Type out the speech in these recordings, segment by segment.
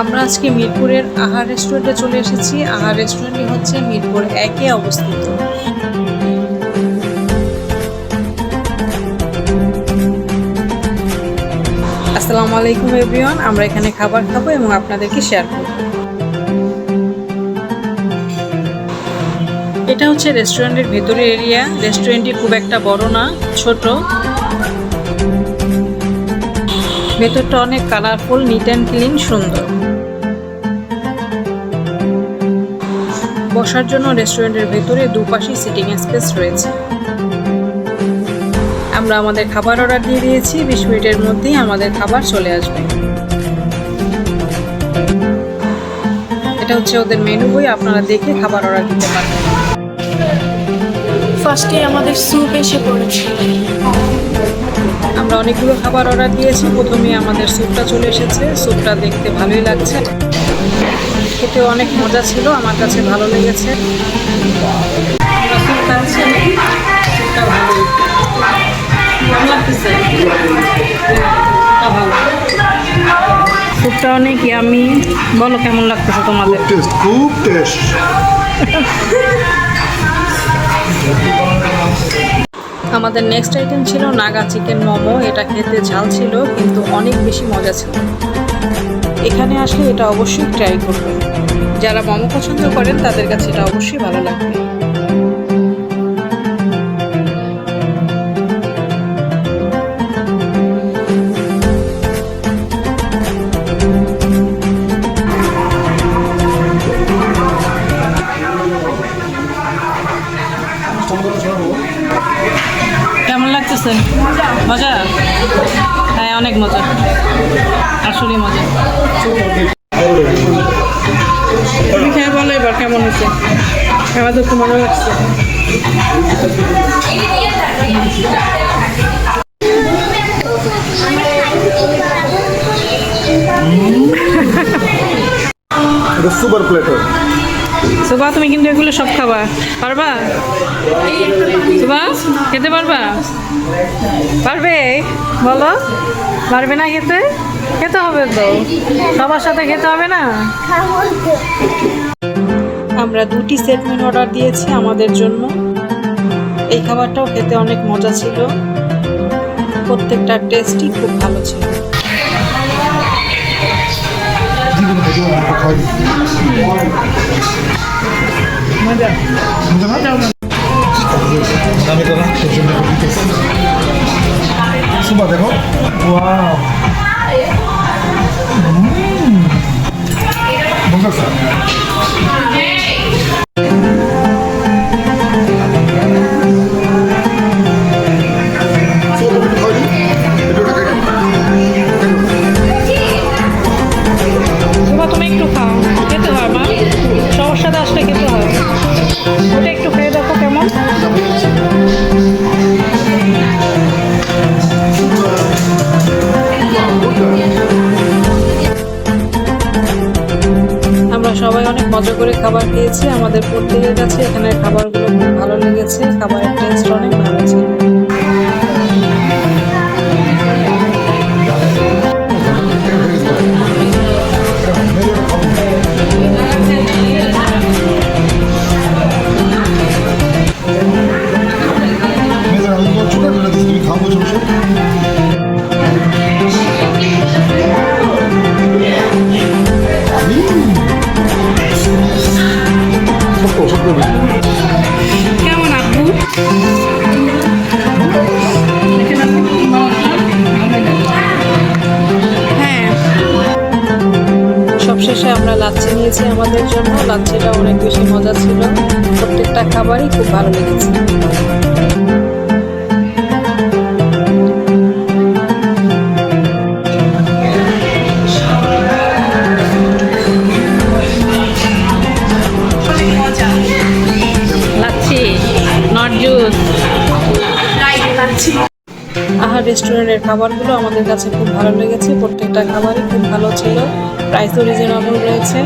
আমরা আজকে মিরপুরের আহার রেস্টুরেন্টে চলে এসেছি। আহার রেস্টুরেন্টটি হচ্ছে মিরপুর 1-এ অবস্থিত। আসসালামু আলাইকুম এভরিওয়ান, আমরা এখানে খাবার খাবো এবং আপনাদেরকে শেয়ার করব। এটা হচ্ছে রেস্টুরেন্টের ভেতরের এরিয়া। রেস্টুরেন্টটি খুব একটা বড় না, ছোট। ভেতরটা অনেক কালারফুল, নিট অ্যান্ড ক্লিন, সুন্দর। বসার জন্য রেস্টুরেন্টের ভেতরে দুপাশে সিটিং স্পেস রয়েছে। আমরা আমাদের খাবার অর্ডার দিয়ে দিয়েছি, 20 মিনিটের মধ্যেই আমাদের খাবার চলে আসবে। এটা হচ্ছে ওদের মেনু বই, আপনারা দেখে খাবার অর্ডার দিতে পারবেন। ফার্স্টে আমাদের স্যুপ এসে পড়েছে। আমরা অনেকগুলো খাবার অর্ডার দিয়েছি। প্রথমেই আমাদের স্যুপটা চলে এসেছে। স্যুপটা দেখতে ভালোই লাগছে, খেতে অনেক মজা ছিল, আমার কাছে ভালো লেগেছে। স্যুপ খাচ্ছি, স্যুপটা ভালো লাগতেছে, ভালো। স্যুপটা অনেক ইয়ামি। বলো কেমন লাগতেছে তোমাদের? খুব টেস্ট। আমাদের নেক্সট আইটেম ছিল নাগা চিকেন মোমো। এটা খেতে ঝাল ছিল কিন্তু অনেক বেশি মজা ছিল। এখানে আসলে এটা অবশ্যই ট্রাই করবেন। যারা মোমো পছন্দ করেন তাদের কাছে এটা অবশ্যই ভালো লাগবে। কেমন লাগতেছে? মজা? হ্যাঁ, অনেক মজা, আসলে মজা। তুমি খেয়ে বলো এবার কেমন হয়েছে। আমার তো মজা লাগছে। Super platter. সুবা, তুমি কিন্তু এগুলো সব খাবা, পারবা? সুবা, খেতে পারবা? পারবে? বলো, পারবে না খেতে? খেতে হবে তো, সবার সাথে খেতে হবে না? আমরা 2টি সেট মেনু অর্ডার দিয়েছি আমাদের জন্য। এই খাবারটাও খেতে অনেক মজা ছিল, প্রত্যেকটা টেস্টই খুব ভালো ছিল। সুবা দেখো, ওয়াও, মজা স্যার। তুমি একটু খাও, খেতে হয় মা, সবার সাথে আসলে খেতে হয়। ওটা একটু খেয়ে দেখো কেমন। আমরা সবাই অনেক মজা করে খাবার খেয়েছি। আমাদের প্রত্যেকের কাছে এখানের খাবারগুলো খুব ভালো লেগেছে। খাবারের টেস্ট অনেক ভালো ছিল। কেমন আপু? হ্যাঁ, সবশেষে আমরা লাচ্ছি নিয়েছি আমাদের জন্য। লাচ্ছিটা অনেক বেশি মজা ছিল, প্রত্যেকটা খাবারই খুব ভালো লেগেছে। আহার রেস্টুরেন্টের খাবারগুলো আমাদের কাছে খুব ভালো লেগেছে। প্রত্যেকটা খাবারই খুব ভালো ছিল, প্রাইসও রিজনেবল রয়েছে।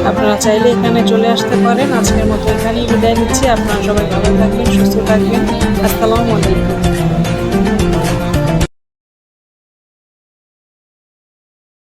আপনারা চাইলে এখানে চলে আসতে পারেন। আজকের মতো এখানেই বিদায় নিচ্ছি। আপনারা সবাই ভালো থাকবেন, সুস্থ থাকবেন। আসসালামু আলাইকুম।